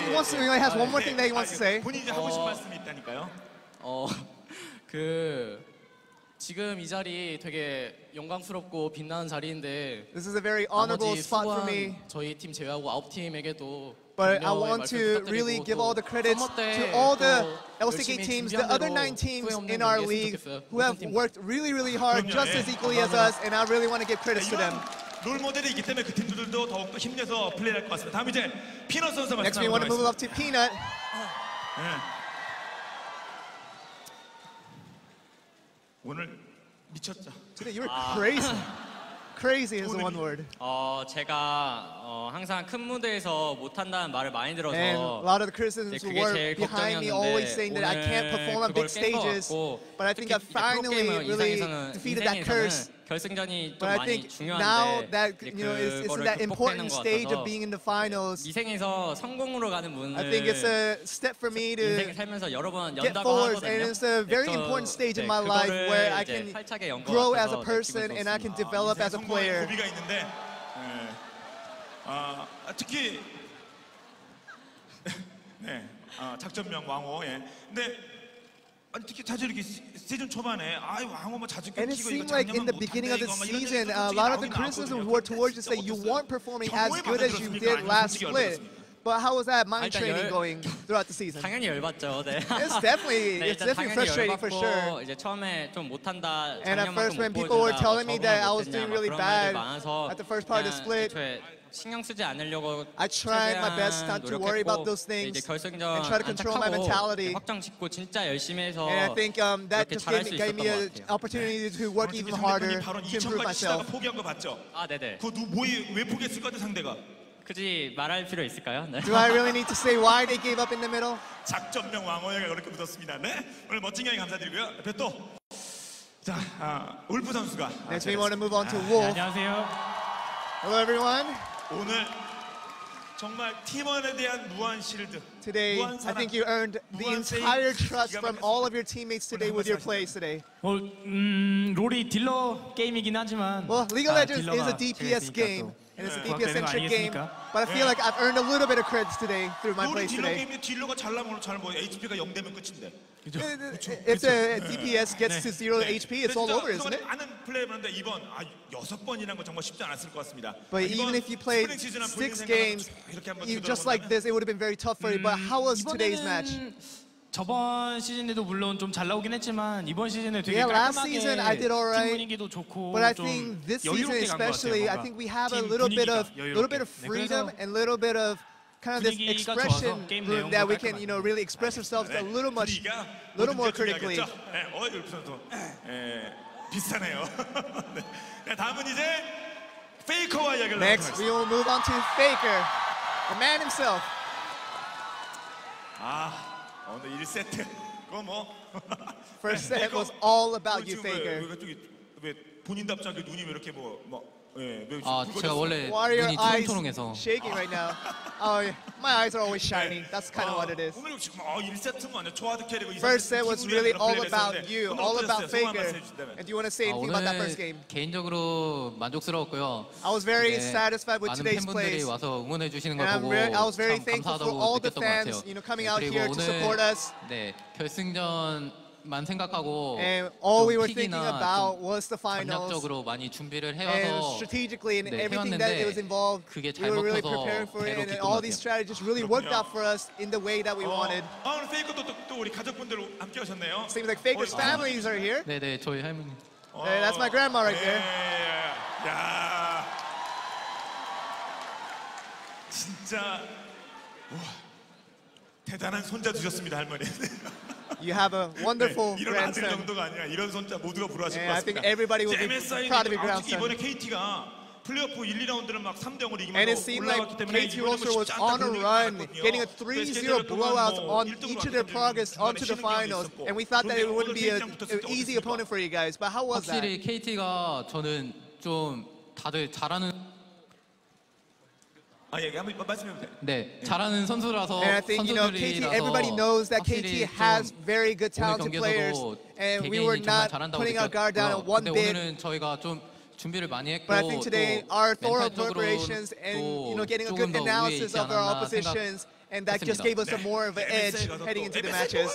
one more thing that he wants to say. 본인이 하고 싶은 말씀이 있다니까요. 지금 이 자리 되게 영광스럽고 빛나는 자리인데 This is a very honorable 나머지 spot for me. 수고한 저희 팀 제외하고 9팀에게도 But I want to really give all the credits to all the LCK teams, the other 9 teams in our league who have worked really, really hard, just as equally as us, and I really want to give credits to them. 롤 모델이 있기 때문에 그 팀들도 더욱더 힘내서 플레이할 것 같습니다. 다음 이제 피너 선수 Next, we want to move 말씀하도록 up to Peanut. 오늘 미쳤죠. Today you were crazy. Crazy is the one word. 제가 항상 큰 무대에서 못한다는 말을 많이 들어서 And a lot of the criticisms 그게 were 제일 behind me, always saying that I can't perform on big stages. But I think I finally really defeated that curse. 결승전이 좀 But I 많이 think 중요한데 now that it's in that important stage of 같아서 being in the finals. 이생에서 성공으로 가는 문을 I think it's a step for me to 인생을 살면서 여러 번 get 연다고 forward, 하거든요. and it's a very important stage in my life where I can grow as a person and I can develop as a player. 고비가 있는데 특히 네, 작전명 왕호. 예. 근데 아니 특히 사실 이렇게 시즌 초반에 왕호 뭐 자주 And it 끊기고 seemed 이거 like in 작년만 the beginning of the 못한다, 이거 막 이런 season, 얘기가 a 솔직히 lot of the 나오긴 criticisms 나왔거든요. were towards you 진짜 that you 어땠어요? weren't performing as 경고에 good as you 받아들였습니까? did 아니면 last 솔직히 split. 어땠습니까? But how was that mind 일단 training going throughout the season? 당연히 열받죠. 네. It's definitely 일단 frustrating 당연히 for 열받고 sure. 이제 처음에 좀 못한다. And at first when people were telling me that I was doing really bad at the first part of the split, 신경 쓰지 않으려고 I tried my best not to worry about those things 이제 결승전 and try to control my mentality. 확정 짓고 진짜 열심히 해서 And I think that 이렇게 just 잘할 수 gave me an 있었던 것 같아요. opportunity to work even harder to improve2000까지 치다가 myself. 포기한 거 봤죠? 네네. 왜 포기했을 것 같아 상대가? 굳이 말할 필요 있을까요? 네. Do I really need to say why they gave up in the middle? 작전명 왕호야가 그렇게 묻었습니다. 네, 오늘 멋진 경기 감사드리고요. 옆에 또 자, 울프 선수가 Next we want to move on to Wolf. 안녕하세요. Hello everyone. 오늘 정말 팀원에 대한 무한 실드. Today, 무한 I 사랑, think you earned the 무한 entire 세이브. trust 기가 from 막혔습니다. all of your teammates today with your plays today. 롤이 딜러 게임이긴 하지만 Well, League of Legends is a 딜러가 DPS 제가 game, 있으니까 and it's a 또 DPS-centric game. 아니겠습니까? But I feel like I've earned a little bit of credits today through my 우리 plays 딜러 today. 게임에 딜러가 잘 나면 잘뭐 HP가 0 되면 끝인데. If the DPS gets to 0 HP, it's all over, isn't it? 많은 플레이 했는데 이번 6번이라는 건 정말 쉽지 않았을 것 같습니다. But even if you played 스프링 시즌 한 6 본인 games, 생각은 이렇게 한번 just like this, it would have been very tough for you. But how was today's match? 저번 시즌에도 물론 좀 잘 나오긴 했지만 이번 시즌에 되게 Yeah, last 깔끔하게 season I did alright. 팀 분위기도 좋고 But I 좀 think this season 여유롭게 간것 especially, I 같아요. think we have a 팀 little bit of 분위기가 freedom 그래서 and a little bit of kind of this 분위기가 expression 좋아서 게임 room 내용도 that we can, 깔끔하게. really express ourselves a little more critically. 울프 선수 비슷하네요. 네, 다음은 이제 페이커와 이야기를 Next, we will move on to Faker, the man himself. 오늘 1세트 그거 뭐 First set was all about you, Faker. 왜 본인답지 않게 눈이 왜 이렇게 제가 원래 Why are your 눈이 eyes 초롱초롱해서 shaking right now? Oh, yeah. My eyes are always shining. That's kind of what it is. 오늘 지금 1세트만 아니야. 초하드 캐리고 First set was really all about you, all about Faker. And do you want to say anything about that first game? 개인적으로 만족스러웠고요. I was very 네, satisfied with 많은 today's 팬분들이 plays. 와서 응원해 주시는 And 걸 보고 I was very 참 thankful for 감사하다고 all the 느꼈던 것 같아요. fans, coming out 그리고 here to support us. 네, 결승전만 생각하고 And all we were 좀 thinking 픽이나 about 좀 was the finals. 전략적으로 많이 준비를 And 해와서 strategically and 네, everything that it was involved, 그게 we 잘 were really 먹혀서 preparing for it. 배로 And 기쁜 all 것 these 같아요. strategies really worked out for us in the way that we wanted. 오늘 페이커도 또 우리 가족분들 함께 오셨네요. Seems like Faker's families are here. 네네, 저희 할머니. Hey, that's my grandma right there. 야, 진짜 대단한 손자 두셨습니다, 할머니. You have a wonderful 이런 아들 grandson. 정도가 아니라 이런 손자 모두가 부러워하실 것 And I think 같습니다. everybody will be MSI는 proud of your 특히 grandson. 이번에 KT가 플레이오프 1, 2라운드를 막 3대0으로 And 이기면서 it seemed like 올라갔기 때문에 KT 이번에도 roster was 쉽지 on 않다 a 그런 얘기가 run, 많았거든요. getting a 그래서 3-0 blowout on 뭐 each of their progress onto the finals. And we thought that it wouldn't be an easy opponent for you guys. But how was that? 확실히 KT가 저는 좀 다들 잘하는 아, 예, 한번 말씀해 보세요. 네 잘하는 선수라서 And I think, you know, KT, everybody knows that KT has very good talented players. And we were 개개인이 정말 not 잘한다고 putting our guard down 느꼈고요. one 근데 bit. 오늘은 저희가 좀 준비를 많이 했고 But I think today our thorough 멘탈적으로 preparations and, you know, getting a good 조금 더 우위에 analysis 있지 of our 않았나 oppositions, and that just gave us a more of an edge heading into the matches.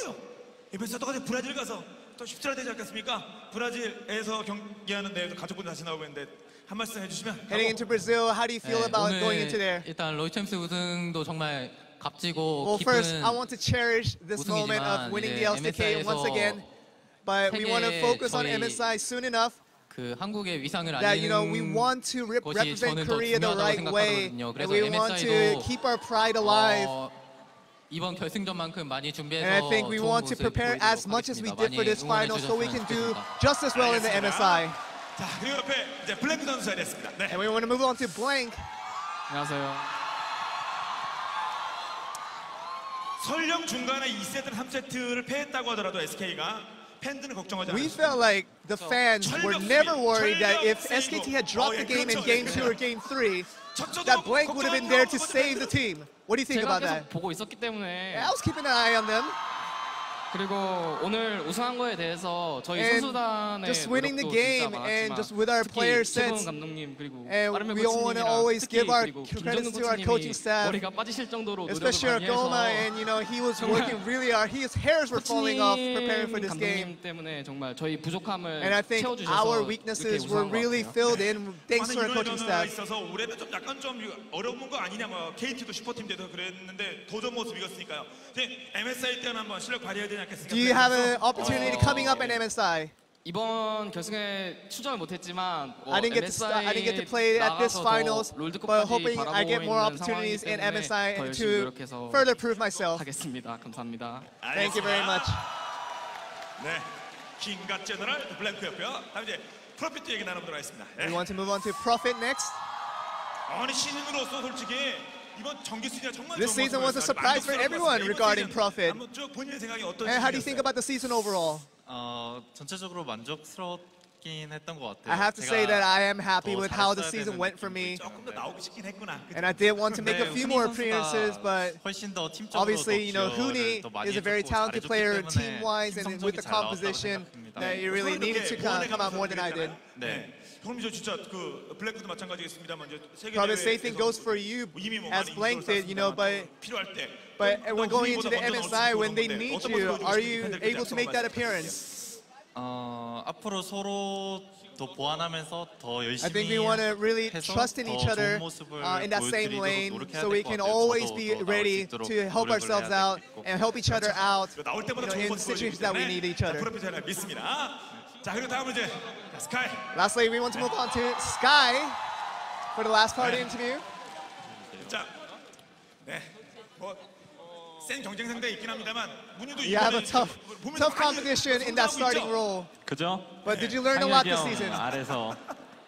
MSI 똑같이 브라질 가서 또 쉽지 않되지 않겠습니까? 브라질에서 경기하는데 가족분 다시 나오고 있는데 한 말씀 해주시면. Heading into Brazil, how do you feel about going into there? 일단 로이챔스 우승도 정말 값지고 Well, first, 기쁜 I want to cherish this moment of 우승이지만 winning 이제 the LCK once again. But we want to focus on 저희 MSI soon enough. 그 한국의 위상을 That, you know, we 알리는 want to 것이 represent 저는 더 Korea the 중요하다고 right way. 생각하거든요. And 그래서 we want to MSI도 keep our pride alive. 이번 결승전만큼 많이 준비해서 And I think we 좋은 want to 모습 prepare 보여드리도록 as much as we 하겠습니다. did for 많이 this final so we 응원해 can do 주셨으면 just as well in the MSI. 자, 그리고 옆에 이제 블랙 선수가 됐습니다. 네. And we want to move on to Blank. 안녕하세요. 설령 중간에 2세트, 3세트를 패했다고 하더라도 SK가 팬들은 걱정하지 We 않았습니다. felt like the fans were never worried that if SKT had dropped the game in Game 2 or Game 3, that Blank would have been there to save the team. What do you think 제가 about that? 계속 보고 있었기 때문에 I was keeping an eye on them. 그리고 오늘 우승한 거에 대해서 저희 And 선수단의 just winning the 노력도 game 진짜 and 많았지만 just with our 특히 player 최동원 sets. 감독님 그리고 And 빠르면 we all want to 코치님이랑 always 특히 give our 그리고 credits 김정근 to our coaching 코치님이 staff, 머리가 빠지실 정도로 노력을 especially our 많이 Goma, 해서 and you know he was 정말 working really hard. His hairs were falling off preparing for 코치님 this game. 감독님 때문에 정말 저희 부족함을 And I think 채워주셔서 our 이렇게 weaknesses were 우승한 것 really 같아요. filled in thanks to our 많은 coaching 이런 staff. 있어서 올해는 좀 약간 좀 어려운 거 아니냐, 뭐 KT도 슈퍼팀 돼서 그랬는데 도전 모습 이겼으니까요. 이제 MSI 때는 한번 실력 발휘해야 되지 않겠습니까? Do you have an opportunity coming up in MSI? 이번 결승에 출전을 못했지만 I didn't get to play at this finals, but hoping I get more opportunities in MSI and to further prove myself. 하겠습니다. 감사합니다. Thank you very much. 네, 킹갓 제너럴 블랭크였고요. 다음 이제 프로피트 얘기 나눠보도록 하겠습니다. We 네. want to move on to Profit next. 아니 신인으로서 솔직히 이번 정규 시즌 정말 This 좋은 season was a 모습을 surprise for 만족스러운 everyone 모습. regarding 이번 시즌 Profit. 한번 쭉 본인의 생각이 어떤 And how do you think 시즌이었어요? about the season overall? 전체적으로 만족스럽긴 했던 것 같아요. I have to say that I am happy 더 with how the 잘했어야 season 되는 went for me. 조금 더 나오고 싶긴 했구나. And I did want to make a few more appearances, but 훨씬 더 팀적으로 obviously, you know, 더 Hooney 더 많이 is a very 해줬고 talented 잘해줬기 player 때문에 team-wise and 팀 with the 성적이 잘 나왔다고 composition 생각합니다. that you really needed to come out more than I did. 네. 그럼 이제 진짜 그 블랙도 마찬가지겠습니다만 이제 세계 Probably the same thing goes for you 이미 뭐 as 많은 Blank did, you know, but 필요할 때 when going into the MSI, when they need you, are you able to make that appearance? 앞으로 서로 더 보완하면서 더 I 열심히 think we want to really 해서 trust in 더 each other 좋은 모습을 in that same 보여드리도록 lane 노력해야 so 될 we 것 can 같아요. always 저도 be 더 나올 수 ready 있도록 to help 노력을 ourselves 해야 out 되겠고. and help each other out 나올 때마다 in 좋은 모습 situations that we need each other. 프로필 잘 믿습니다. 자 그리고 다음은 이제 스카이. Lastly, we want to move on to Sky for the last part of the interview. 자, 네, 뭐센 경쟁 상대 있긴 합니다만 문유도 You have a 이번에 보면서 tough 많이 competition in that 성장하고 starting 있죠? role. 그죠? But did you learn a lot this 상혁이 season? 형 아래서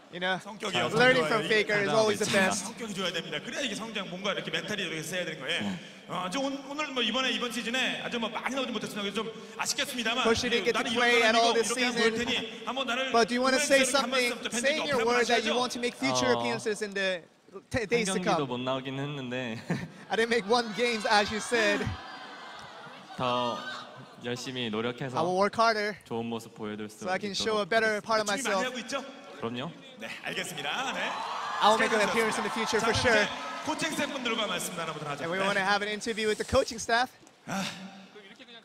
You know, 성격이요. learning 성격. from 이게 Faker is always the best. 성격이 좋아야 됩니다. 그래야 이게 성장 뭔가 이렇게 멘탈이 이렇게 써야 되는 거예요. 아주 오늘 뭐 이번 시즌에 아주 뭐 많이 나오지 못했으나 좀 아쉽겠습니다만. Bush didn't get to 나는 play 이런 at all 걸 this 이렇게 한번 season. 볼 테니 한번 나를 But do you want to say 응원해주세요. something? 한 말씀 Say in your 팬들께 words that you 어필하셔야죠. want to make future appearances in the days to 경기도 come. 못 나오긴 했는데 I didn't make one games as you said. 더 열심히 I will 노력해서 work harder 좋은 모습 보여줄 수 so I can show a 있도록 better part of 준비 많이 myself. 하고 있죠? 그럼요. 네, 알겠습니다. 네. I will make an appearance in the future for sure. 코칭 스태프분들과 말씀 나눠보도록 하죠. And we want to have an interview with the coaching staff.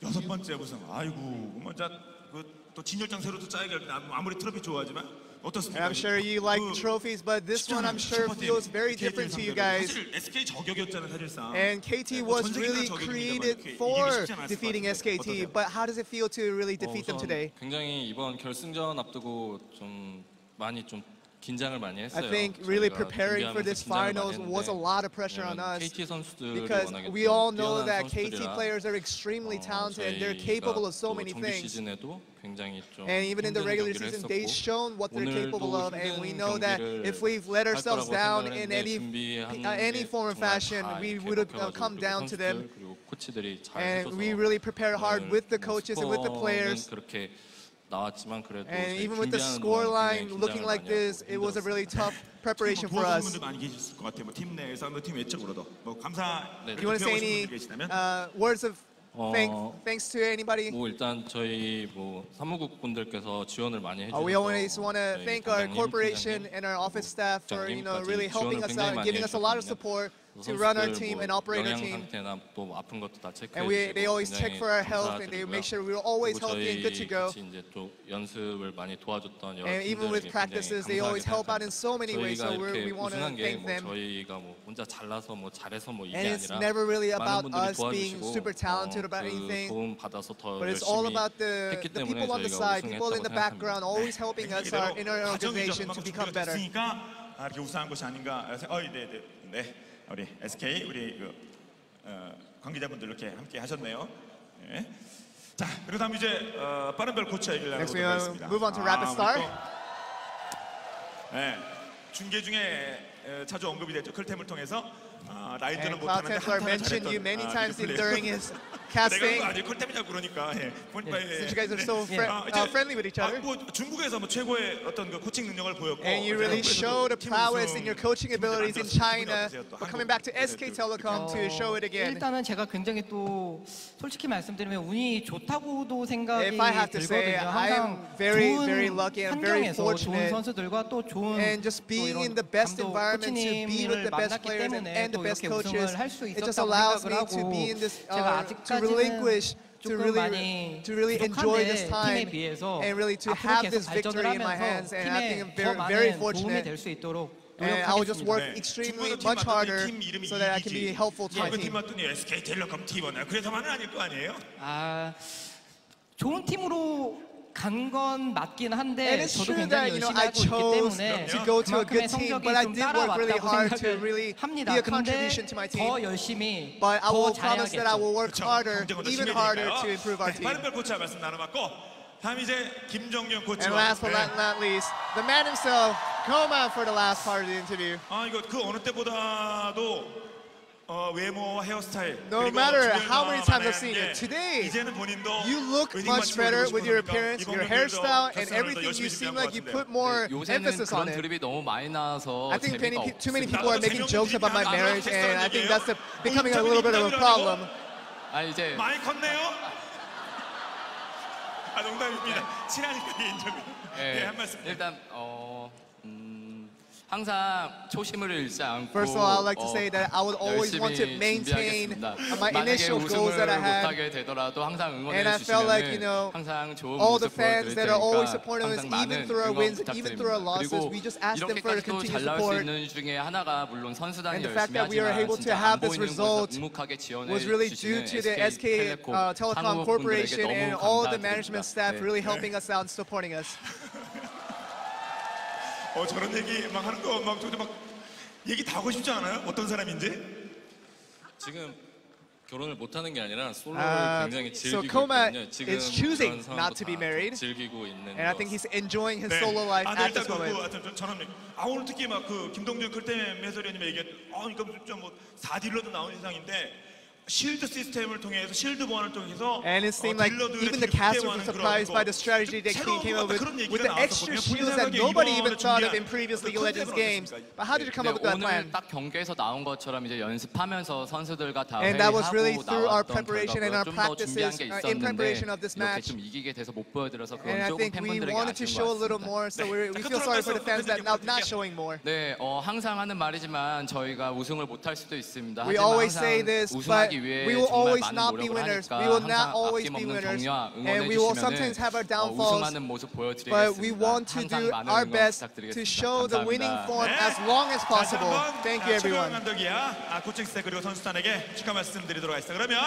여섯 번째 우승. 아이고, 뭐또 진열장 새로 또 짜야겠네. 아무리 트로피 좋아하지만 어떻습니까? And I'm sure you like 그 trophies, but this one I'm sure 슈퍼팀, feels very KT different to you 상대로. guys. 사실 SK 저격이었잖아요, 사실상. And KT was really created for defeating SKT, but how does it feel to really defeat them today? 굉장히 이번 결승전 앞두고 좀 많이 좀 긴장을 많이 I 했어요. think really 저희가 preparing for 준비하면서 this 긴장을 많이 finals was a 했는데 lot of pressure on 왜냐면 us KT 선수들이 because 워낙에 we all 좀 know 뛰어난 that KT 선수들이라 players are extremely talented and they're 저희가 capable of so 또 many 정규 things. 시즌에도 굉장히 좀 And even in the 힘든 regular 경기를 season, 했었고 they've shown what they're capable of, and we know that if we've let 할 ourselves 거라고 down 생각을 in 했는데 any 준비하는 form or 게 fashion, 정말 다 we 이렇게 would have 먹혀가지고 come 그리고 down to them. 선수들 그리고 코치들이 잘 And 해줘서 we really prepared hard with the 오늘 coaches and with the players. 스코어는 그렇게 나왔지만 그래도 And 저희 even with the 준비하는 scoreline 동안 굉장히 looking 긴장을 like 많이 this, 하고 it was a 힘들었어요. really tough preparation for 도와주는 us. 분들 많이 계실 것 같아요. 뭐 팀 내에서, 뭐 팀 외적으로도 뭐 감사. 네. Do you want to say any words of thanks to anybody? 뭐 일단 저희 뭐 사무국 분들께서 지원을 많이 해주셔서 We always want to 저희 thank our 단장님, corporation 팀장님, and our office staff for 국장님까지 really helping 지원을 us 굉장히 out and 많이 giving us a lot of 해주셨거든요. support to run our team and operate our 영양 team. 상태나 또 뭐 아픈 것도 다 체크해 And they always check for our health and they make sure we're always 그리고 healthy and good to go. 같이 이제 또 연습을 많이 도와줬던 여러 And even with 팀들에게 practices, they 굉장히 always help out in 감사하게 so many ways. 저희가 So 이렇게 we want to 우승한 thank 게뭐 them. 저희가 뭐 혼자 잘나서 뭐 잘해서 뭐 이게 And it's 아니라 never really 많은 about 분들이 us being 도와주시고 super talented about 그 anything. 도움 받아서 더 But it's all 열심히 about the 했기 때문에 people on the 저희가 side, people in the 우승했다고 background, 생각합니다. always helping us in our organization to become better. 됐으니까 이렇게 우승한 것이 아닌가. 네. 우리 SK 우리 관계자분들 이렇게 함께 하셨네요. 네. 자, 그리고 다음 이제 빠른 별 코치 얘기를 Next, we 나눠보도록 하겠습니다. move on to Rapid Star. 네, 중계 중에 자주 언급이 됐죠. 클템을 통해서 라이드는 And Cloud 못하는데 Templar 한타는 mentioned you 잘했던 many times 리그 플레이어. during his 내가 casting. 그거 아니에요. 클템이냐고 그러니까. Since you guys are so friendly with each other. 뭐 중국에서 뭐 최고의 어떤 그 코칭 능력을 보였고. And you really showed a prowess in your coaching abilities in China. But coming back to SK Telecom to show it again. 일단은 제가 굉장히 또 솔직히 말씀드리면 운이 좋다고도 생각이 If I have to say, 들거든요. I am 항상 very 좋은 lucky and very 환경에서 좋은 fortunate. 선수들과 또 좋은 And just being in the best environment to be with the best players and the best coaches, it just allows me to be in this, to relinquish, to really enjoy this time and really to have this victory in my hands. And I think I'm very fortunate. And I will just work extremely much harder so that I can be helpful to my 팀 team. 맞더니 SK텔레콤 팀원이야. 그래서만은 아닐 거 아니에요? 좋은 팀으로 간 건 맞긴 한데 And it's 저도 true 굉장히 that 열심히 I 하고 있기 chose 때문에 to go to a good 그만큼의 team, 성적이 but I 좀 did work really 따라왔다고 hard to 생각을 really 합니다. be a 근데 contribution to my team. 더 열심히 But I 더 will promise that I will 잘해야겠죠. work harder, even harder to improve our team. 빠른별 코치와 말씀 나눠봤고 다음 이제 김정균 코치와. And last but not least, the man himself, Koma for the last part of the interview. 이거 그 어느 때보다도 외모와 헤어스타일. No matter how many times I've seen you, today 이제는 본인도 you look much better with your appearance, your hairstyle, and everything. You seem like you put more emphasis on it. 드립이 너무 많이 나와서 I think 재미가 too many 없습니다. people are making jokes about my marriage, and I think that's becoming a little bit of a problem. 이제 많이 컸네요. 농담입니다. 친하니까 개인적으로. 네, 한 말씀. 일단 항상 초심을 잃지 않고 First of all, I'd like to say that I would always want to maintain my initial goals that I had. 못하게 되더라도 항상 And 응원해 I felt like, 주시면 항상 좋은 all the 모습 fans 보여드릴 that are always 테니까 supporting us, 항상 even 많은 through our 응원 wins, even through our 부탁드립니다. losses, 그리고 we just ask them for 이렇게까지 또 continued 잘 나올 수 support. 있는 중에 하나가 물론 선수단이 And the fact 열심히 that we are 하지만 able to 진짜 have 안 this 보이는 result 곳에서 묵묵하게 지원해 was really due 주시는 to the SK Telecom Corporation and all the management staff really helping us out and supporting us. 저런 얘기 막 하는 거 막 저도 막 얘기 다 하고 싶지 않아요? 어떤 사람인지? 지금 결혼을 못 하는 게 아니라 솔로를 굉장히 So 즐기고 Koma 있거든요. 지금 is choosing 그런 not to be 상황도 다 married. 즐기고 있는 And I think he's enjoying his solo life 네, at 일단 this moment. 저는 오늘 특히 막 그 김동준 클템 해설위원님이 얘기한 그러니까 좀 뭐 4딜러도 나온 세상인데 실드 시스템을 통해서 실드 보안을 통해서 And it seemed like even the casters were surprised by the strategy that King came up with the extra shields that nobody even thought of in previous League of Legends games. But how did you come up with that plan? 오늘 딱 경기에서 나온 것처럼 이제 연습하면서 선수들과 다 And that was really 회의하고 through our 나왔던 preparation and our 결과고요. 좀더 준비한 practices 게 in preparation 있었는데 of this 이렇게 match. 좀 이기게 돼서 못 보여드려서 And I 그건 조금 think we 팬분들에게 wanted to 아쉬운 show a 것 little 같습니다. more, so we feel sorry for the fans that not showing more. 네, 항상 하는 말이지만 저희가 우승을 못할 수도 있습니다. We 하지만 always 항상 say this, but 우승하기 위해 we will 정말 always 많은 not be 노력을 winners. 하니까 We will 항상 not always be 아낌없는 winners, 격려와 and we will 응원해 sometimes have our 주시면은 downfalls. 우승하는 모습 보여드리겠습니다. But we want to 항상 do 많은 our 응원 best to 부탁드리겠습니다. show the winning 감사합니다. form as long as possible. Thank you, 최경 everyone. 감독이야 코칭 스텝 그리고 선수단에게 축하 말씀드리도록 하겠습니다. 그러면